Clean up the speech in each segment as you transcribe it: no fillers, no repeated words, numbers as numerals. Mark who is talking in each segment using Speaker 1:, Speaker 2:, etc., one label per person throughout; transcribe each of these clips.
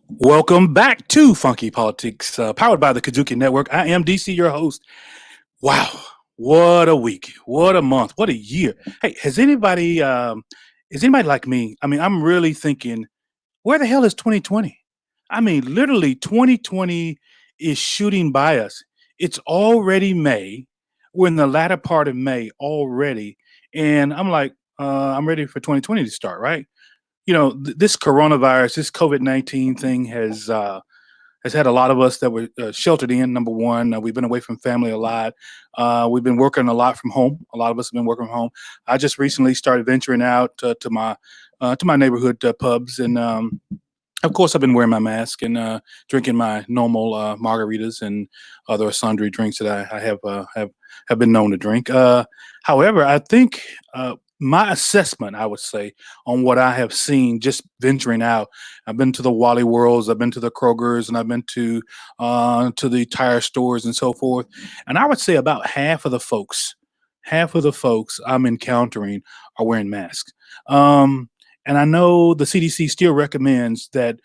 Speaker 1: Welcome back to Funky Politics, powered by the Kajuki Network. I am DC, your host. Wow, what a week, what a month, what a year. Hey, is anybody like me? I mean, I'm really thinking, where the hell is 2020? I mean, literally, 2020 is shooting by us. It's already May. We're in the latter part of May already, and I'm like, I'm ready for 2020 to start, right? This coronavirus, this COVID-19 thing has had a lot of us that were sheltered in. Number one, we've been away from family a lot. We've been working a lot from home. A lot of us have been working from home. I just recently started venturing out to my neighborhood pubs, and of course, I've been wearing my mask and drinking my normal margaritas and other sundry drinks that I have been known to drink. However, I think my assessment, I would say, on what I have seen just venturing out. I've been to the Wally Worlds, I've been to the Krogers, and I've been to the tire stores and so forth. And I would say about half of the folks I'm encountering are wearing masks. And I know the CDC still recommends that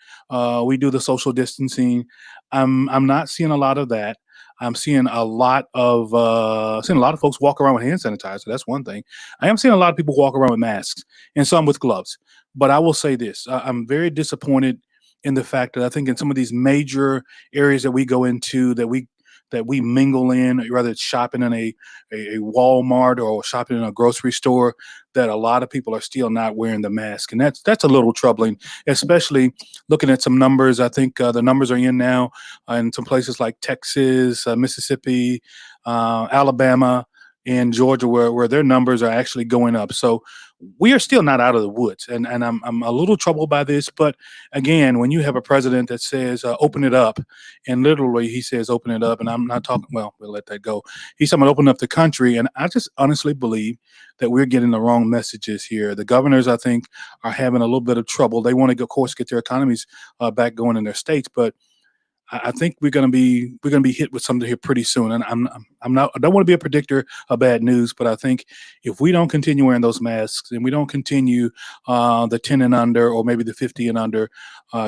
Speaker 1: we do the social distancing. I'm not seeing a lot of that. I'm seeing a lot of folks walk around with hand sanitizer. That's one thing. I am seeing a lot of people walk around with masks and some with gloves. But I will say this: I'm very disappointed in the fact that I think in some of these major areas that we go into, that we mingle in, whether it's shopping in a Walmart or shopping in a grocery store, that a lot of people are still not wearing the mask. And that's a little troubling, especially looking at some numbers. I think the numbers are in now in some places like Texas, Mississippi, Alabama, and Georgia, where their numbers are actually going up. So we are still not out of the woods. And I'm a little troubled by this. But again, when you have a president that says, open it up, and literally he says, open it up, and I'm not talking, well, we'll let that go. He's talking about open up the country. And I just honestly believe that we're getting the wrong messages here. The governors, I think, are having a little bit of trouble. They want to, of course, get their economies back going in their states, but I think we're gonna be hit with something here pretty soon. And I'm not, I don't want to be a predictor of bad news, but I think if we don't continue wearing those masks and we don't continue the 10 and under, or maybe the 50 and under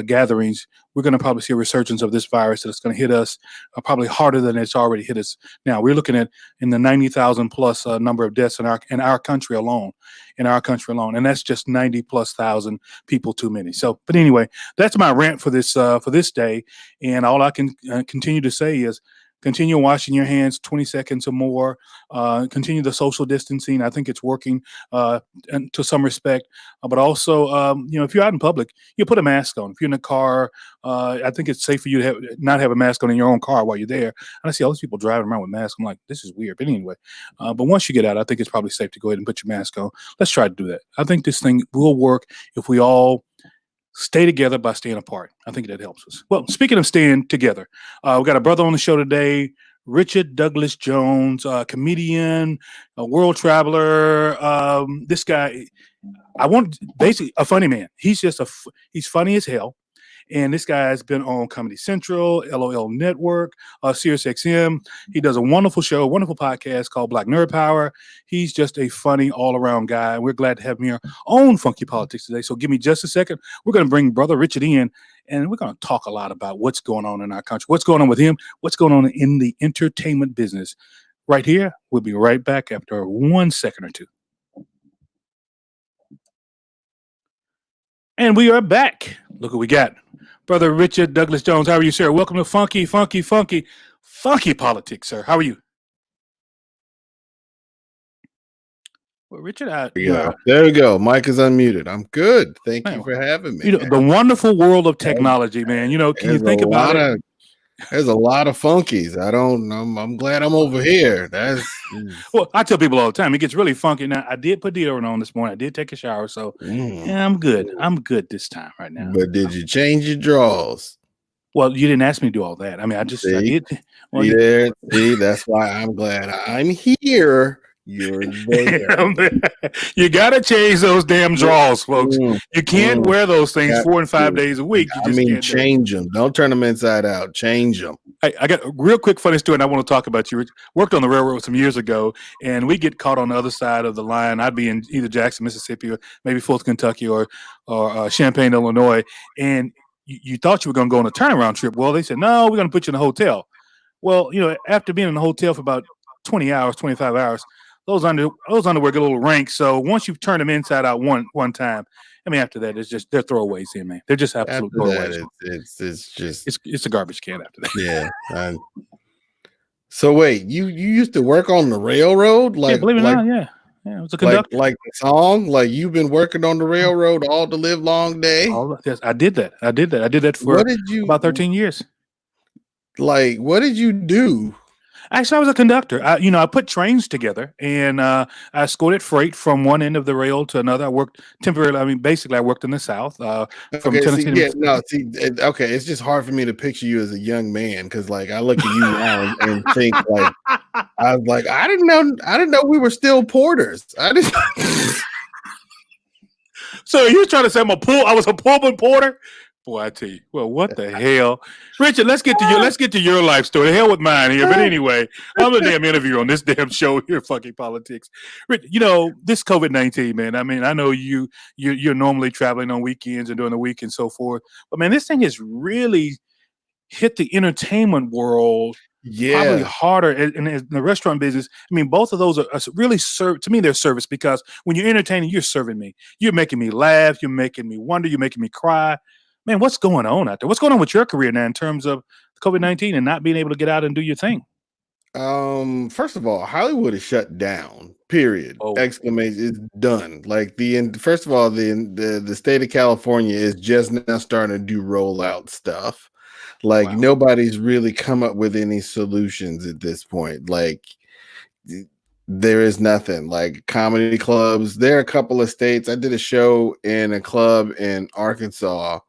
Speaker 1: gatherings, we're going to probably see a resurgence of this virus that's going to hit us probably harder than it's already hit us. Now we're looking at in the 90,000 plus number of deaths in our country alone, and that's just 90 plus thousand people too many. So, but anyway, that's my rant for this day. And all I can continue to say is continue washing your hands 20 seconds or more. Continue the social distancing. I think it's working and to some respect. But also, if you're out in public, you put a mask on. If you're in a car, I think it's safe for you to not have a mask on in your own car while you're there. And I see all these people driving around with masks. I'm like, this is weird. But anyway, but once you get out, I think it's probably safe to go ahead and put your mask on. Let's try to do that. I think this thing will work if we all stay together by staying apart. I think that helps us. Well, speaking of staying together, we got a brother on the show today, Richard Douglas Jones, comedian, a world traveler. This guy, I want basically a funny man. He's funny as hell. And this guy has been on Comedy Central, LOL Network, Sirius XM. He does a wonderful show, wonderful podcast called Black Nerd Power. He's just a funny all-around guy. We're glad to have him here on Funky Politics today. So give me just a second. We're going to bring Brother Richard in, and we're going to talk a lot about what's going on in our country, what's going on with him, what's going on in the entertainment business. Right here. We'll be right back after 1 second or two. And we are back. Look what we got. Brother Richard Douglas Jones, how are you, sir? Welcome to Funky Politics, sir. How are you? Well, Richard,
Speaker 2: there we go. Mike is unmuted. I'm good. Thank you for having me.
Speaker 1: The wonderful world of technology, man. Can you think about it?
Speaker 2: There's a lot of funkies. I'm glad I'm over here.
Speaker 1: Well, I tell people all the time, it gets really funky. Now, I did put deodorant on this morning. I did take a shower, so yeah, I'm good. I'm good this time right now.
Speaker 2: But did you change your drawers?
Speaker 1: Well, you didn't ask me to do all that. I mean, I did. Well,
Speaker 2: See, that's why I'm glad I'm here. You're there.
Speaker 1: You got to change those damn draws, folks. You can't wear those things
Speaker 2: Got
Speaker 1: 4 and 5
Speaker 2: to.
Speaker 1: days a week. You just can't do it.
Speaker 2: Change them. Don't turn them inside out. Change them.
Speaker 1: I got a real quick funny story, and I want to talk about you. Worked on the railroad some years ago, and we get caught on the other side of the line. I'd be in either Jackson, Mississippi, or maybe Fort Kentucky, or Champaign, Illinois, and you thought you were going to go on a turnaround trip. Well, they said, no, we're going to put you in a hotel. Well, after being in a hotel for about 20 hours, 25 hours, those underwear get a little rank. So once you've turned them inside out one time, I mean, after that, they're throwaways in, man. They're just absolute throwaways. It's a garbage can after that.
Speaker 2: Yeah. So wait, you used to work on the railroad? Like,
Speaker 1: believe it or not, yeah. It was a conductor.
Speaker 2: Like the song, like you've been working on the railroad all the live long day.
Speaker 1: Yes, I did that. I did that for about 13 years.
Speaker 2: Like, what did you do?
Speaker 1: Actually, I was a conductor. I put trains together, and I escorted freight from one end of the rail to another. I worked temporarily. I mean, basically, I worked in the South. From Tennessee.
Speaker 2: Okay. It's just hard for me to picture you as a young man because, like, I look at you now and think, like, I was like, I didn't know we were still porters.
Speaker 1: So you're trying to say I was a Pullman porter? Boy, I tell you, well, what the hell, Richard? Let's get to your life story. The hell with mine here. But anyway, I'm a damn interviewer on this damn show here, fucking politics. This COVID-19, man. I mean, I know you're normally traveling on weekends and during the week and so forth, but man, this thing has really hit the entertainment world. Probably harder in the restaurant business. I mean, both of those are really to me, they're service, because when you're entertaining, you're serving me. You're making me laugh. You're making me wonder. You're making me cry. Man, what's going on out there? What's going on with your career now in terms of COVID-19 and not being able to get out and do your thing?
Speaker 2: First of all, Hollywood is shut down. Period. Exclamation is done. Like first of all, the state of California is just now starting to do rollout stuff. Like nobody's really come up with any solutions at this point. Like there is nothing. Like comedy clubs. There are a couple of states. I did a show in a club in Arkansas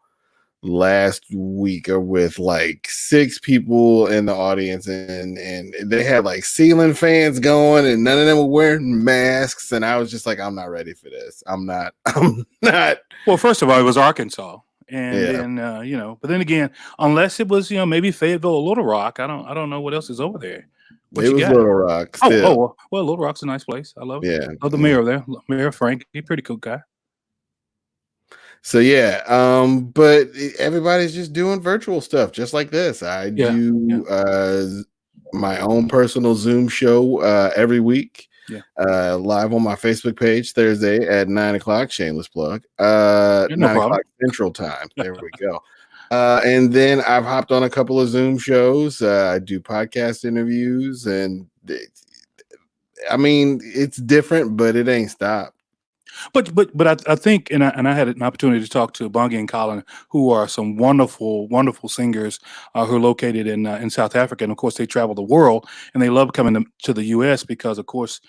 Speaker 2: last week with like 6 people in the audience, and they had like ceiling fans going, and none of them were wearing masks, and I was just like, I'm not ready for this. I'm not.
Speaker 1: Well, first of all, it was Arkansas, and then but then again, unless it was maybe Fayetteville or Little Rock, I don't know what else is over there.
Speaker 2: It was Little Rock.
Speaker 1: Well, Little Rock's a nice place. I love it. Love the mayor there, Mayor Frank. He's a pretty cool guy.
Speaker 2: So but everybody's just doing virtual stuff just like this. I do my own personal Zoom show every week. Live on my Facebook page Thursday at 9:00. Shameless plug. 9:00 Central Time. There we go. And then I've hopped on a couple of Zoom shows. I do podcast interviews, and I mean, it's different, but it ain't stopped.
Speaker 1: But I think, and I had an opportunity to talk to Bongi and Colin, who are some wonderful, wonderful singers who are located in South Africa. And of course, they travel the world, and they love coming to the U.S. because, of course,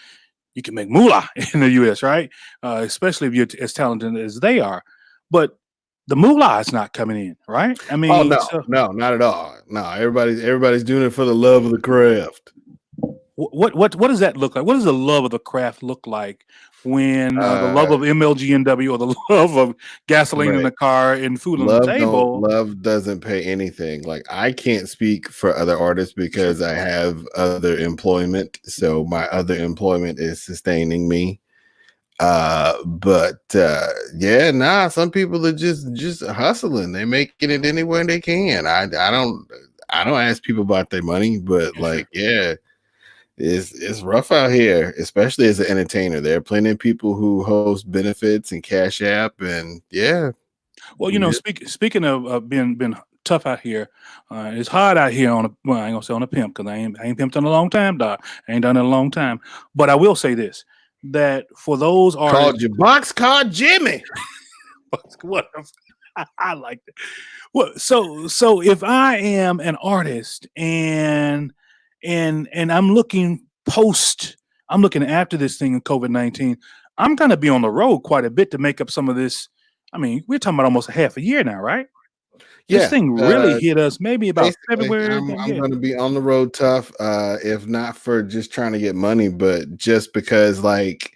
Speaker 1: you can make moolah in the U.S., right? Especially if you're as talented as they are. But the moolah is not coming in, right? I mean,
Speaker 2: no, not at all. No, everybody's doing it for the love of the craft.
Speaker 1: What does that look like? What does the love of the craft look like when the love of MLGNW or the love of gasoline in the car and food on the table?
Speaker 2: Love doesn't pay anything. Like, I can't speak for other artists because I have other employment. So my other employment is sustaining me. Some people are just hustling. They're making it anywhere they can. I don't ask people about their money, but it's rough out here, especially as an entertainer. There are plenty of people who host benefits and Cash App, and
Speaker 1: Well, speaking of being tough out here, it's hard out here I ain't gonna say on a pimp, because I ain't pimped in a long time, doc. I ain't done it in a long time. But I will say this, that for those artists,
Speaker 2: called your box car Jimmy.
Speaker 1: What I like that. Well, so if I am an artist and I'm looking after this thing in COVID-19, I'm going to be on the road quite a bit to make up some of this. I mean, we're talking about almost a half a year now, right? This
Speaker 2: Yeah,
Speaker 1: thing really hit us maybe about
Speaker 2: basically,
Speaker 1: February.
Speaker 2: I'm
Speaker 1: Yeah,
Speaker 2: going to be on the road tough, if not for just trying to get money, but just because like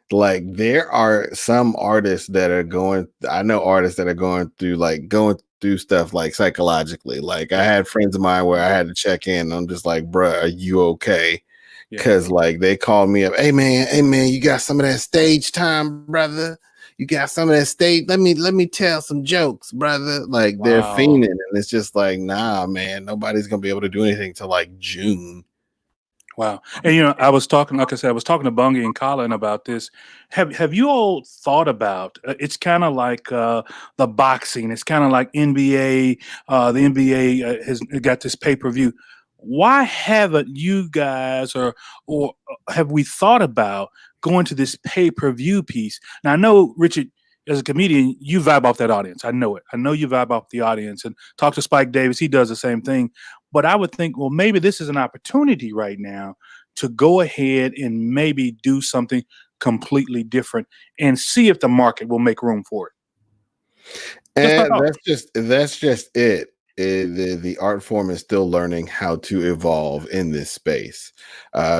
Speaker 2: there are some artists that are going. I know artists that are going through stuff like psychologically. Like I
Speaker 1: yeah,
Speaker 2: had friends of mine where I had to check in. And I'm just like, bruh, are you okay?
Speaker 1: yeah.
Speaker 2: Because like they called me up, hey man, you got some of that stage time, brother. You got some of that stage. Let me tell some jokes, brother. Like they're
Speaker 1: Wow.
Speaker 2: fiending, and it's just like, nah, man, nobody's gonna be able to do anything till like June.
Speaker 1: Wow. And I was talking, like I said, I was talking to Bungie and Colin about this. Have you all thought about it's kind of like the boxing, it's kind of like NBA, the NBA has got this pay-per-view. Why haven't you guys or have we thought about going to this pay-per-view piece? Now I know Richard as a comedian, you vibe off that audience. I know it. I know you vibe off the audience and talk to Spike Davis, he does the same thing. But I would think, well, maybe this is an opportunity right now to go ahead and maybe do something completely different and see if the market will make room for it. Just my
Speaker 2: And
Speaker 1: thought.
Speaker 2: that's just it. The art form is still learning how to evolve in this space,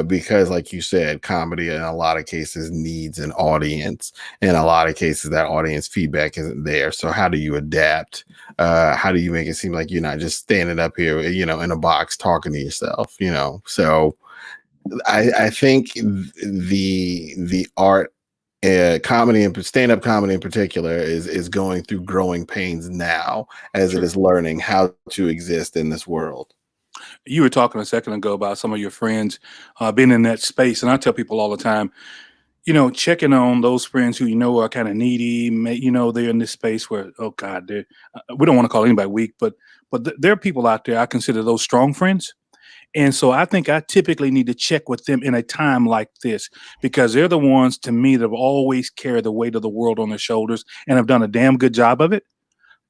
Speaker 2: because, like you said, comedy in a lot of cases needs an audience. In a lot of cases, that audience feedback isn't there. So, how do you adapt? How do you make it seem like you're not just standing up here, in a box talking to yourself? So I think the art, comedy and stand-up comedy in particular is going through growing pains now as it
Speaker 1: Sure.
Speaker 2: is learning how to exist in this world.
Speaker 1: You were talking a second ago about some of your friends being in that space. And I tell people all the time, checking on those friends who are kind of needy. They're in this space where, oh God, we don't want to call anybody weak, but there are people out there. I consider those strong friends. And so I think I typically need to check with them in a time like this because they're the ones to me that have always carried the weight of the world on their shoulders and have done a damn good job of it.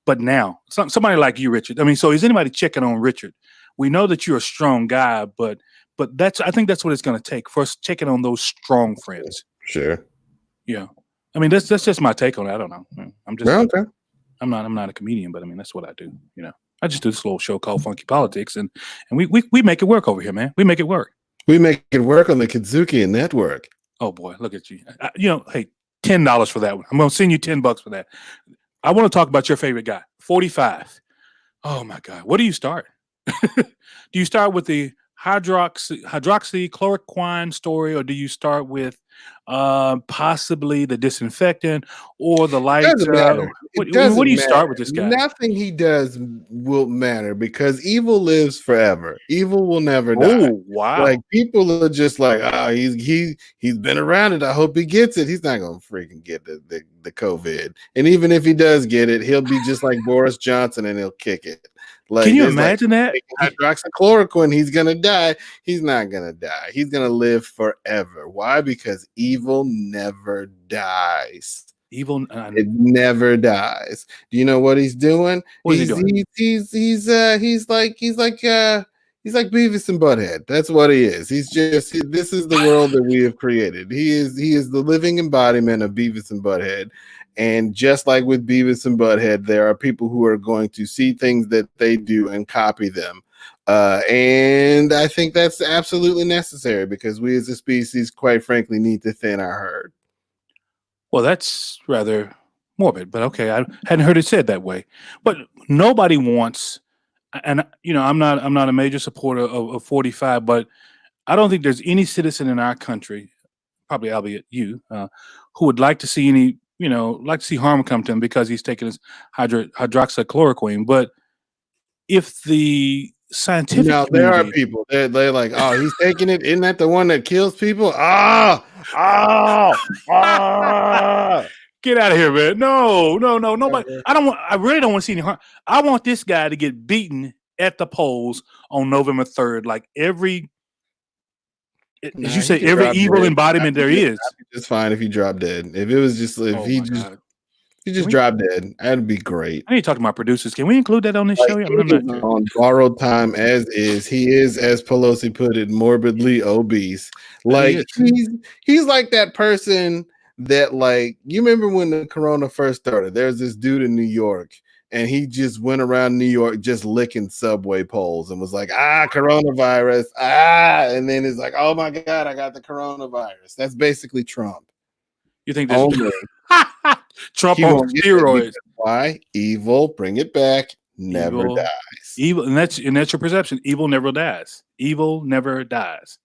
Speaker 1: But now, somebody like you, Richard. I mean, so is anybody checking on Richard? We know that you're a strong guy, but I think that's what it's going to take for us checking on those strong friends.
Speaker 2: Sure.
Speaker 1: Yeah, I mean that's just my take on it. I don't know. I'm just
Speaker 2: No, okay.
Speaker 1: I'm not a comedian, but I mean that's what I do. I just do this little show called Funky Politics, and we make it work over here, man. We make it work.
Speaker 2: We make it work on the Kazuki Network.
Speaker 1: Oh boy, look at you. Hey, $10 for that one. I'm gonna send you $10 for that. I want to talk about your favorite guy, 45. Oh my God, what do you start? Do you start with the hydroxychloroquine story, or do you start with possibly the disinfectant or the light?
Speaker 2: Doesn't matter.
Speaker 1: What,
Speaker 2: It
Speaker 1: what
Speaker 2: doesn't
Speaker 1: do you
Speaker 2: matter.
Speaker 1: start with this guy?
Speaker 2: Nothing he does will matter because evil lives forever. Evil will never die.
Speaker 1: Oh
Speaker 2: Like
Speaker 1: wow,
Speaker 2: people are just like, oh, he's been around it. I hope he gets it. He's not gonna freaking get the COVID. And even if he does get it, he'll be just like Boris Johnson and he'll kick it.
Speaker 1: can
Speaker 2: Like
Speaker 1: you
Speaker 2: there's like
Speaker 1: imagine that?
Speaker 2: hydroxychloroquine, he's gonna die. He's not gonna die. He's gonna live forever. Why? Because evil never dies.
Speaker 1: Evil.
Speaker 2: It never dies. Do you know what he's doing?
Speaker 1: What is he doing?
Speaker 2: He's like Beavis and Butthead. That's what he is. This is the world that we have created. He is the living embodiment of Beavis and Butthead. And just like with Beavis and Butthead, there are people who are going to see things that they do and copy them. And I think that's absolutely necessary because we as a species, quite frankly, need to thin our herd.
Speaker 1: Well, that's rather morbid, but okay. I hadn't heard it said that way. But nobody wants, and I'm not a major supporter of 45, but I don't think there's any citizen in our country, probably albeit you, who would like to see like to see harm come to him because he's taking his hydroxychloroquine. But if the scientific
Speaker 2: No, there are
Speaker 1: community,
Speaker 2: people. They're like, oh, he's taking it. Isn't that the one that kills people? Ah.
Speaker 1: get out of here, man. No, no, no, nobody. I really don't want to see any harm. I want this guy to get beaten at the polls on November 3rd, like as you
Speaker 2: He
Speaker 1: say,
Speaker 2: can
Speaker 1: every
Speaker 2: drop
Speaker 1: evil
Speaker 2: dead.
Speaker 1: embodiment there is.
Speaker 2: I'd be just fine if he dropped dead. If it was just if
Speaker 1: Oh
Speaker 2: he
Speaker 1: my
Speaker 2: just
Speaker 1: God.
Speaker 2: he just dropped dead, that'd be great.
Speaker 1: I need to talk to my producers. Can we include that on this show?
Speaker 2: Like
Speaker 1: I'm
Speaker 2: he
Speaker 1: not
Speaker 2: is
Speaker 1: sure.
Speaker 2: on borrowed time as is. He is, as Pelosi put it, morbidly obese. Like he's like that person that, like, you remember when the corona first started, there's this dude in New York and he just went around New York just licking subway poles and was like, coronavirus, and then it's like, oh my God, I got the coronavirus. That's basically Trump.
Speaker 1: You think that's Trump on steroids?
Speaker 2: Why? Evil, bring it back, never dies.
Speaker 1: Evil, and that's your perception. Evil never dies. Evil never dies.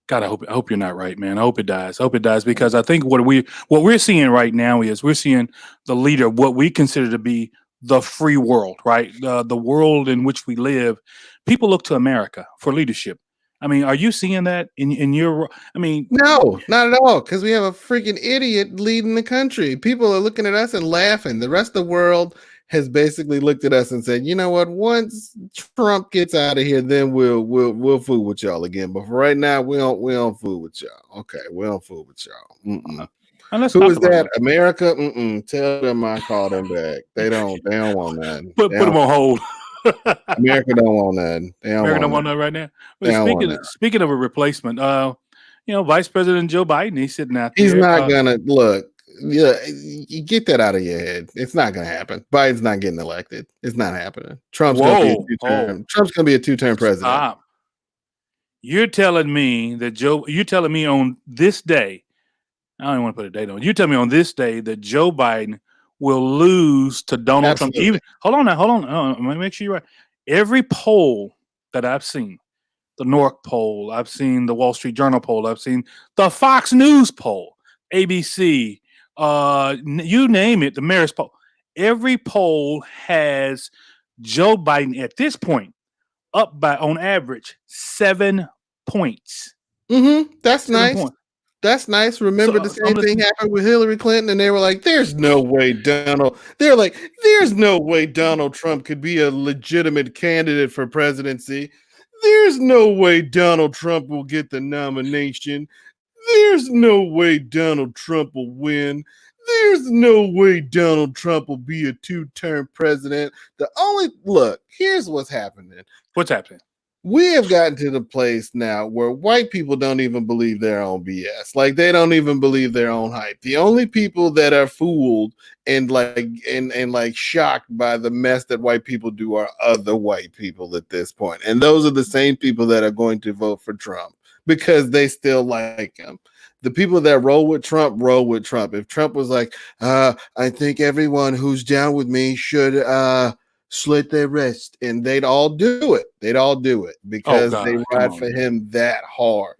Speaker 1: God, I hope you're not right, man. I hope it dies. I hope it dies, because I think what we're seeing right now is we're seeing the leader of what we consider to be the free world, right? The world in which we live. People look to America for leadership. I mean, are you seeing that in your? I mean,
Speaker 2: no, not at all, because we have a freaking idiot leading the country. People are looking at us and laughing. The rest of the world has basically looked at us and said, you know what? Once Trump gets out of here, then we'll fool with y'all again. But for right now, we don't fool with y'all. Okay, we don't fool with y'all. Who is that? America? Tell them I called them back. They don't want that.
Speaker 1: Put them on hold.
Speaker 2: America don't want that.
Speaker 1: America don't want that right now. But speaking of a replacement, Vice President Joe Biden, he's sitting out there.
Speaker 2: He's not gonna look. Yeah, you get that out of your head. It's not gonna happen. Biden's not getting elected. It's not happening. Trump's gonna be a two-term president.
Speaker 1: Stop. You're telling me on this day, I don't even want to put a date on it. You tell me on this day that Joe Biden will lose to Donald Trump. Hold on. Let me make sure you're right. Every poll that I've seen, the North poll, I've seen the Wall Street Journal poll, I've seen the Fox News poll, ABC, you name it, the Marist poll. Every poll has Joe Biden at this point up by, on average, 7 points.
Speaker 2: That's nice. That's nice. Remember, the same thing happened with Hillary Clinton, and they were like, there's no way Donald Trump could be a legitimate candidate for presidency. There's no way Donald Trump will get the nomination. There's no way Donald Trump will win. There's no way Donald Trump will be a two-term president. Here's what's happening.
Speaker 1: What's happening?
Speaker 2: We have gotten to the place now where white people don't even believe their own BS. Like, they don't even believe their own hype. The only people that are fooled and shocked by the mess that white people do are other white people at this point. And those are the same people that are going to vote for Trump because they still like him. The people that roll with Trump. If Trump was like, I think everyone who's down with me should slit their wrist, and they'd all do it because they ride for him that hard.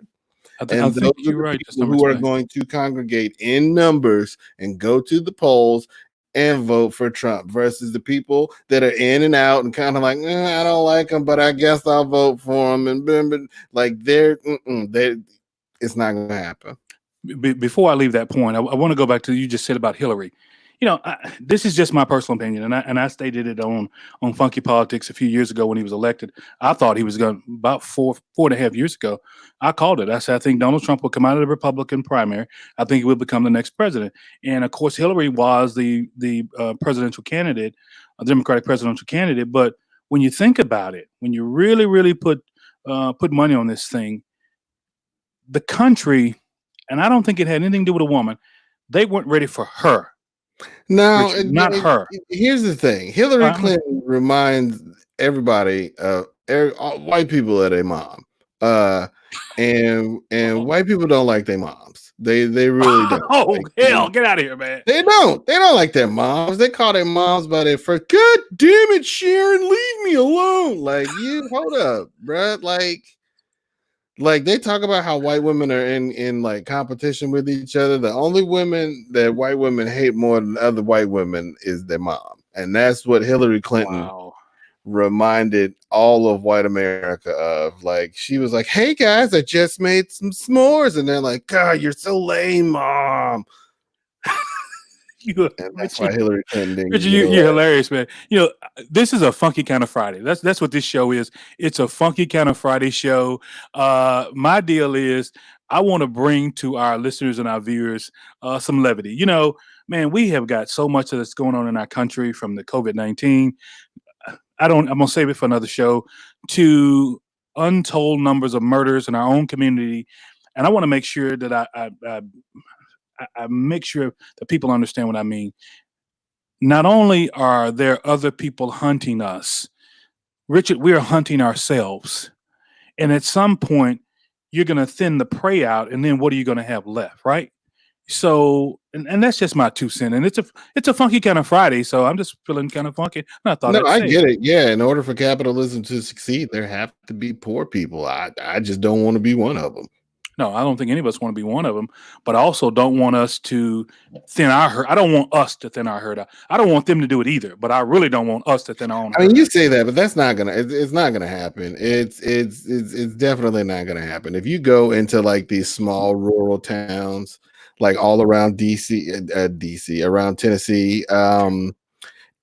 Speaker 2: And those are the people who are going to congregate in numbers and go to the polls and vote for Trump versus the people that are in and out and kind of like, I don't like him, but I guess I'll vote for him. And like it's not going to happen.
Speaker 1: Before I leave that point, I want to go back to you just said about Hillary. This is just my personal opinion, and I stated it on Funky Politics a few years ago when he was elected. I thought he was going about 4.5 years ago. I called it. I said I think Donald Trump will come out of the Republican primary. I think he will become the next president. And of course, Hillary was the presidential candidate, a Democratic presidential candidate. But when you think about it, when you really, really put money on this thing, the country, and I don't think it had anything to do with a woman, they weren't ready for her.
Speaker 2: No,
Speaker 1: not her.
Speaker 2: Here's the thing: Hillary Clinton reminds everybody, white people, of their mom, and white people don't like their moms. They really don't.
Speaker 1: Oh hell, get out of here, man!
Speaker 2: They don't like their moms. They call their moms by their first. God damn it, Sharon, leave me alone! Like, you hold up, bruh. Like they talk about how white women are in like competition with each other. The only women that white women hate more than other white women is their mom. And that's what Hillary Clinton reminded all of white America of. Like, she was like, hey guys, I just made some s'mores. And they're like, God, you're so lame, mom. That's why Hillary Clinton didn't.
Speaker 1: You're hilarious, man. This is a funky kind of Friday. That's what this show is. It's a funky kind of Friday show. My deal is I want to bring to our listeners and our viewers some levity. Man, we have got so much that's going on in our country, from the COVID-19. I'm gonna save it for another show, to untold numbers of murders in our own community, and I want to make sure that I make sure that people understand what I mean. not only are there other people hunting us, Richard, we are hunting ourselves. And at some point, you're going to thin the prey out, and then what are you going to have left, right? So, and that's just my 2 cents. And it's a funky kind of Friday, so I'm just feeling kind of funky. And I thought
Speaker 2: No,
Speaker 1: I'd
Speaker 2: I
Speaker 1: say it.
Speaker 2: get it. Yeah, in order for capitalism to succeed, there have to be poor people. I just don't want to be one of them.
Speaker 1: No, I don't think any of us want to be one of them, but I also don't want us to thin our herd. I don't want us to thin our herd out. I don't want them to do it either, but I really don't want us to thin our own
Speaker 2: I mean,
Speaker 1: herd
Speaker 2: you
Speaker 1: out.
Speaker 2: say that, but that's not gonna. It's not gonna happen. It's definitely not gonna happen. If you go into like these small rural towns, like all around DC, DC, around Tennessee,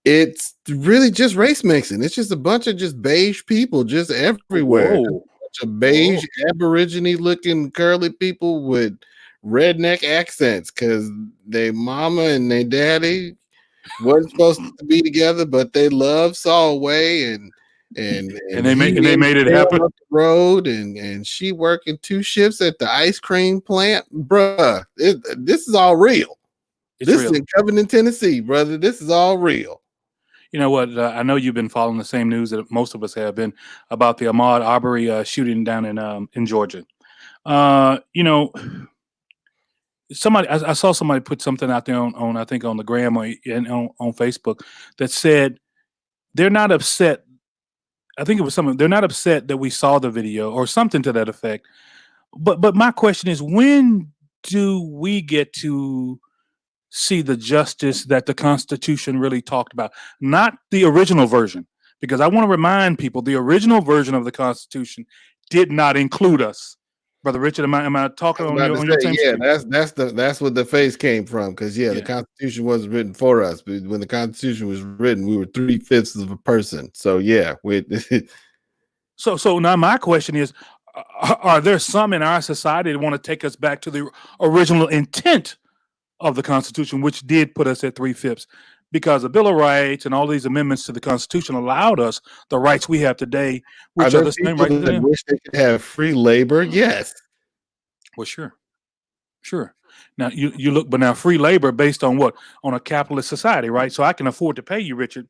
Speaker 2: it's really just race mixing. It's just a bunch of just beige people just everywhere. Just
Speaker 1: Whoa.
Speaker 2: a bunch of
Speaker 1: Whoa.
Speaker 2: beige Aborigine looking curly people with redneck accents because they mama and they daddy weren't supposed to be together, but they love Solway and he
Speaker 1: And they
Speaker 2: in
Speaker 1: made it
Speaker 2: jail
Speaker 1: happen.
Speaker 2: up the road and she working 2 shifts at the ice cream plant. Bruh, this is all real.
Speaker 1: It's
Speaker 2: This is
Speaker 1: real.
Speaker 2: in Covington, Tennessee, brother. This is all real.
Speaker 1: You know what? I know you've been following the same news that most of us have been about the Ahmaud Arbery shooting down in Georgia. You know, I saw somebody put something out there on I think on the gram or on Facebook that said they're not upset. I think it was something. They're not upset that we saw the video or something to that effect. But my question is, when do we get to see the justice that the Constitution really talked about? Not the original version, because I want to remind people the original version of the Constitution did not include us. Brother Richard, am I
Speaker 2: I
Speaker 1: talking
Speaker 2: was
Speaker 1: on
Speaker 2: about
Speaker 1: your
Speaker 2: to say,
Speaker 1: same
Speaker 2: yeah,
Speaker 1: street?
Speaker 2: that's what the face came from. Because yeah, the
Speaker 1: Yeah.
Speaker 2: Constitution wasn't written for us, but when the Constitution was written, we were 3/5 of a person. So yeah, we
Speaker 1: So now my question is, are there some in our society that want to take us back to the original intent of the Constitution, which did put us at 3/5? Because the Bill of Rights and all these amendments to the Constitution allowed us the rights we have today,
Speaker 2: are
Speaker 1: which are
Speaker 2: there
Speaker 1: the same
Speaker 2: people
Speaker 1: rights
Speaker 2: that
Speaker 1: today.
Speaker 2: wish they could have free labor? Yes.
Speaker 1: Well, sure, sure. Now you look, but now free labor based on what? On a capitalist society, right? So I can afford to pay you, Richard,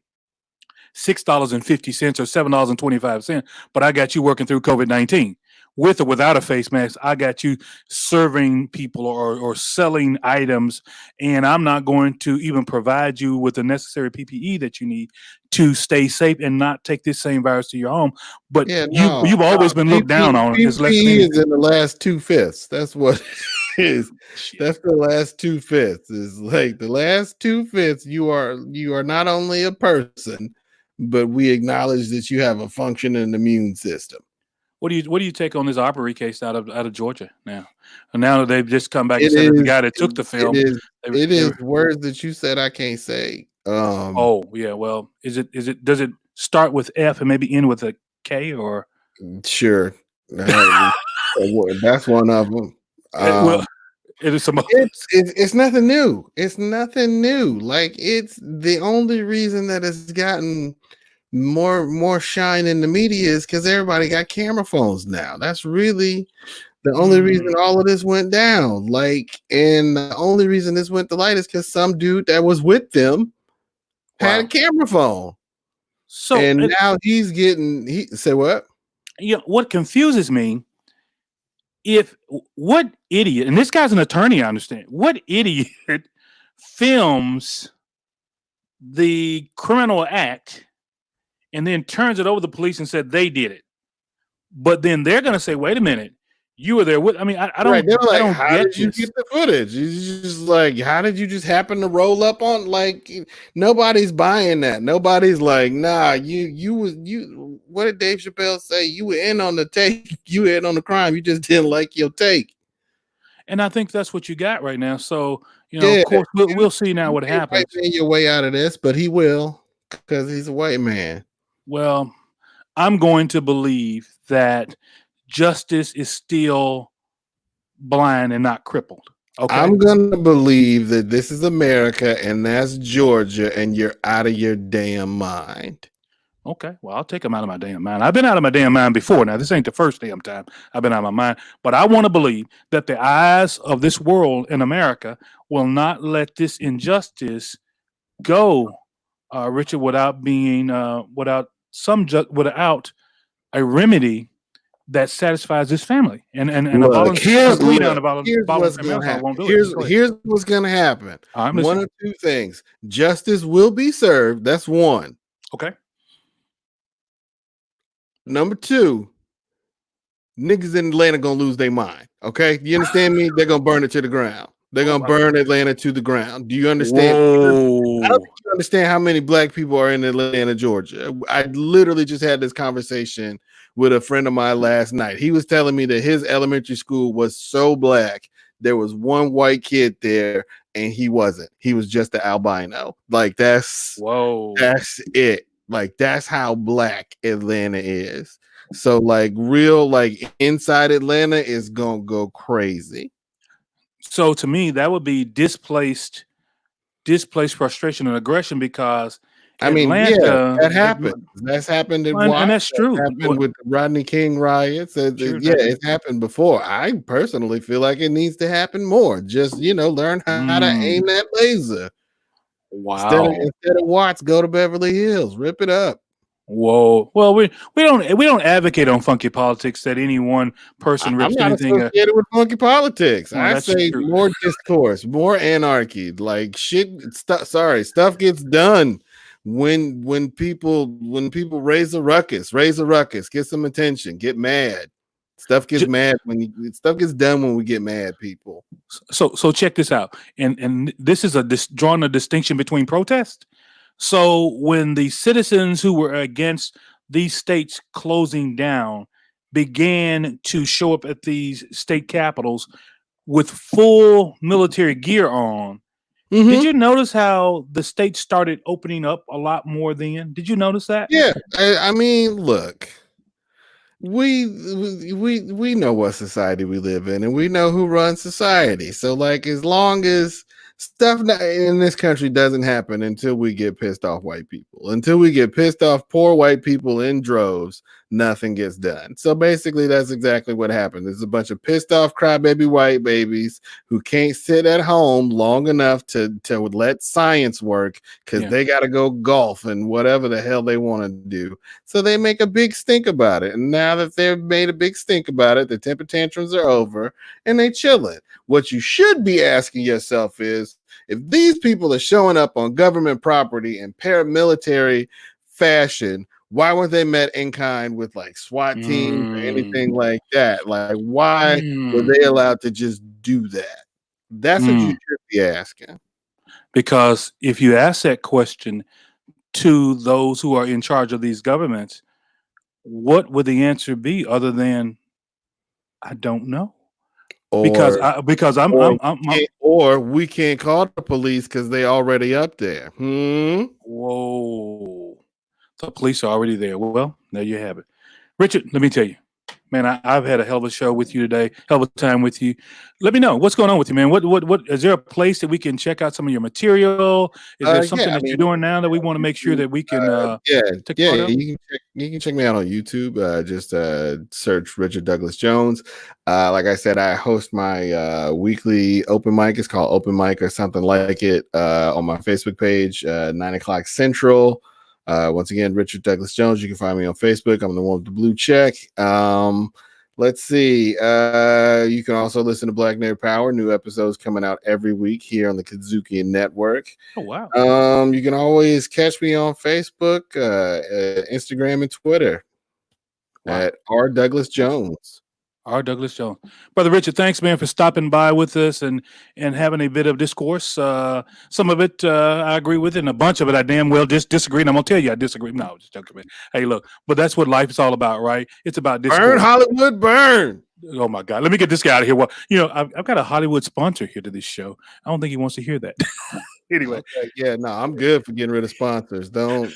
Speaker 1: $6.50 or $7.25, but I got you working through COVID-19. With or without a face mask, I got you serving people or selling items, and I'm not going to even provide you with the necessary PPE that you need to stay safe and not take this same virus to your home. But
Speaker 2: Yeah,
Speaker 1: you've
Speaker 2: no.
Speaker 1: always been looked down on as less than
Speaker 2: PPE is
Speaker 1: anything.
Speaker 2: in the last 2/5. That's what it is.
Speaker 1: Shit.
Speaker 2: That's the last 2/5. Is like the last 2/5. You are not only a person, but we acknowledge that you have a functioning immune system.
Speaker 1: What do you take on this Arbery case out of Georgia now? And now that they've just come back and
Speaker 2: It
Speaker 1: said that the
Speaker 2: is
Speaker 1: guy that took the
Speaker 2: it
Speaker 1: film,
Speaker 2: is it
Speaker 1: they
Speaker 2: is
Speaker 1: were,
Speaker 2: words that you said I can't say.
Speaker 1: oh yeah, well, does it start with F and maybe end with a K or
Speaker 2: Sure. That's one of them.
Speaker 1: well, it is some others.
Speaker 2: It's nothing new. It's nothing new. Like it's the only reason that it's gotten more shine in the media is because everybody got camera phones now. That's really the only reason
Speaker 1: Mm,
Speaker 2: all of this went down. Like, and the only reason this went to light is because some dude that was with them had a
Speaker 1: wow.
Speaker 2: camera phone,
Speaker 1: So
Speaker 2: and now he's getting he say what?
Speaker 1: what confuses me, if what idiot, and this guy's an attorney, I understand, what idiot films the criminal act and then turns it over to the police and said they did it. But then they're going to say, "Wait a minute, you were there with." I mean, I
Speaker 2: Right.
Speaker 1: don't,
Speaker 2: They were
Speaker 1: I
Speaker 2: like,
Speaker 1: don't
Speaker 2: how
Speaker 1: get
Speaker 2: did you
Speaker 1: this.
Speaker 2: get the footage? It's just like, how did you just happen to roll up on like nobody's buying that. Nobody's like, nah, you what did Dave Chappelle say? You were in on the take, you were in on the crime, you just didn't like your take.
Speaker 1: And I think that's what you got right now. So of
Speaker 2: Yeah,
Speaker 1: course, we'll see now
Speaker 2: you
Speaker 1: what
Speaker 2: can't white
Speaker 1: happens.
Speaker 2: man your way out of this, but he will because he's a white man.
Speaker 1: Well, I'm going to believe that justice is still blind and not crippled. Okay.
Speaker 2: I'm gonna believe that this is America and that's Georgia, and you're out of your damn mind.
Speaker 1: Okay, well, I'll take them out of my damn mind. I've been out of my damn mind before. Now, this ain't the first damn time I've been out of my mind, but I want to believe that the eyes of this world in America will not let this injustice go, Richard, without being without a remedy that satisfies this family and a
Speaker 2: Look,
Speaker 1: plea down about
Speaker 2: here's what's
Speaker 1: voluntary
Speaker 2: gonna
Speaker 1: manslaughter
Speaker 2: happen.
Speaker 1: won't do it. Go ahead.
Speaker 2: Here's what's gonna happen.
Speaker 1: I'm
Speaker 2: One
Speaker 1: listening.
Speaker 2: of two things: justice will be served. That's one.
Speaker 1: Okay.
Speaker 2: Number two, niggas in Atlanta gonna lose their mind. Okay, you understand me? They're gonna burn it to the ground. They're gonna burn Atlanta to the ground. Do you understand?
Speaker 1: Whoa.
Speaker 2: I don't think you understand how many black people are in Atlanta, Georgia. I literally just had this conversation with a friend of mine last night. He was telling me that his elementary school was so black. There was one white kid there, and he wasn't. He was just an albino. Like that's it. Like that's how black Atlanta is. So like real like inside Atlanta is gonna go crazy.
Speaker 1: So to me, that would be displaced frustration and aggression because
Speaker 2: I mean,
Speaker 1: Atlanta,
Speaker 2: that happened. That's happened in
Speaker 1: and that's true.
Speaker 2: Happened with the Rodney King riots. It's happened before. I personally feel like it needs to happen more. Just learn how to aim that laser.
Speaker 1: Wow.
Speaker 2: Instead of Watts, go to Beverly Hills, rip it up.
Speaker 1: Whoa. Well, we don't advocate on funky politics that any one person rips
Speaker 2: I'm not
Speaker 1: anything.
Speaker 2: Associated with funky politics.
Speaker 1: Well,
Speaker 2: I say true. More discourse, more anarchy. Like stuff gets done when people raise a ruckus, get some attention, get mad. Stuff gets mad stuff gets done when we get mad, people.
Speaker 1: So check this out, and this is drawing a distinction between protest. So when the citizens who were against these states closing down began to show up at these state capitals with full military gear on, did you notice how the states started opening up a lot more then? Did you notice that?
Speaker 2: Yeah, I mean, look, we know what society we live in, and we know who runs society. So, like, as long as stuff in this country doesn't happen until we get pissed off white people, until we get pissed off poor white people in droves, nothing gets done. So basically that's exactly what happened. There's a bunch of pissed off crybaby white babies who can't sit at home long enough to let science work because they got to go golf and whatever the hell they want to do. So they make a big stink about it. And now that they've made a big stink about it, the temper tantrums are over and they chilling. What you should be asking yourself is, if these people are showing up on government property in paramilitary fashion, why weren't they met in kind with like SWAT teams or anything like that? Like, why were they allowed to just do that? That's what you should be asking.
Speaker 1: Because if you ask that question to those who are in charge of these governments, what would the answer be other than, I don't know? Or we
Speaker 2: can't call the police because they already up there.
Speaker 1: Whoa. The police are already there. Well, there you have it. Richard, let me tell you, man, I've had a hell of a show with you today, hell of a time with you. Let me know what's going on with you, man. What is there a place that we can check out some of your material? Is there something that you're doing now that we want to make sure that we can
Speaker 2: you can check me out on YouTube. Just search Richard Douglas Jones. Like I said, I host my weekly open mic. It's called Open Mic or something like it on my Facebook page, 9:00 Central. Once again, Richard Douglas Jones. You can find me on Facebook. I'm the one with the blue check. Let's see. You can also listen to Black Nerd Power. New episodes coming out every week here on the Kazuki Network.
Speaker 1: Oh, wow.
Speaker 2: You can always catch me on Facebook, Instagram, and Twitter at R. Douglas Jones.
Speaker 1: R. Douglas Jones. Brother Richard, thanks, man, for stopping by with us and having a bit of discourse. Some of it I agree with, and a bunch of it I damn well just disagree. And I'm going to tell you I disagree. No, just joking, man. Hey, look, but that's what life is all about, right? It's about discourse.
Speaker 2: Burn, Hollywood, burn.
Speaker 1: Oh, my God. Let me get this guy out of here. Well, I've got a Hollywood sponsor here to this show. I don't think he wants to hear that. Anyway.
Speaker 2: Okay, yeah, no, I'm good for getting rid of sponsors. Don't.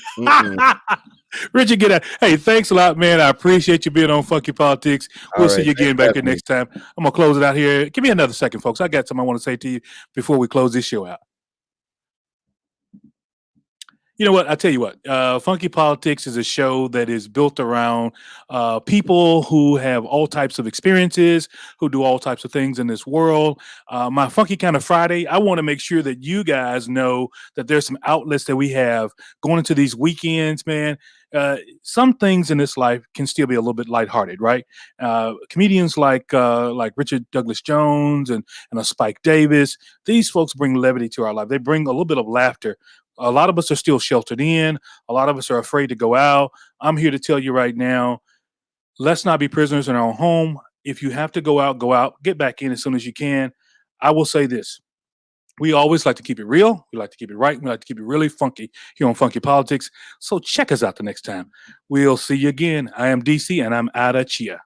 Speaker 1: Richard, get out. Hey, thanks a lot, man. I appreciate you being on Funky Politics. We'll see you again back here next time. I'm going to close it out here. Give me another second, folks. I got something I want to say to you before we close this show out. You know what? I tell you what. Funky Politics is a show that is built around people who have all types of experiences, who do all types of things in this world. My Funky Kind of Friday, I want to make sure that you guys know that there's some outlets that we have going into these weekends, man. Some things in this life can still be a little bit lighthearted, right? Comedians like Richard Douglas Jones and a Spike Davis, these folks bring levity to our life. They bring a little bit of laughter. A lot of us are still sheltered in. A lot of us are afraid to go out. I'm here to tell you right now, let's not be prisoners in our own home. If you have to go out, go out. Get back in as soon as you can. I will say this. We always like to keep it real. We like to keep it right. We like to keep it really funky here on Funky Politics. So check us out the next time. We'll see you again. I am DC and I'm out of Chia.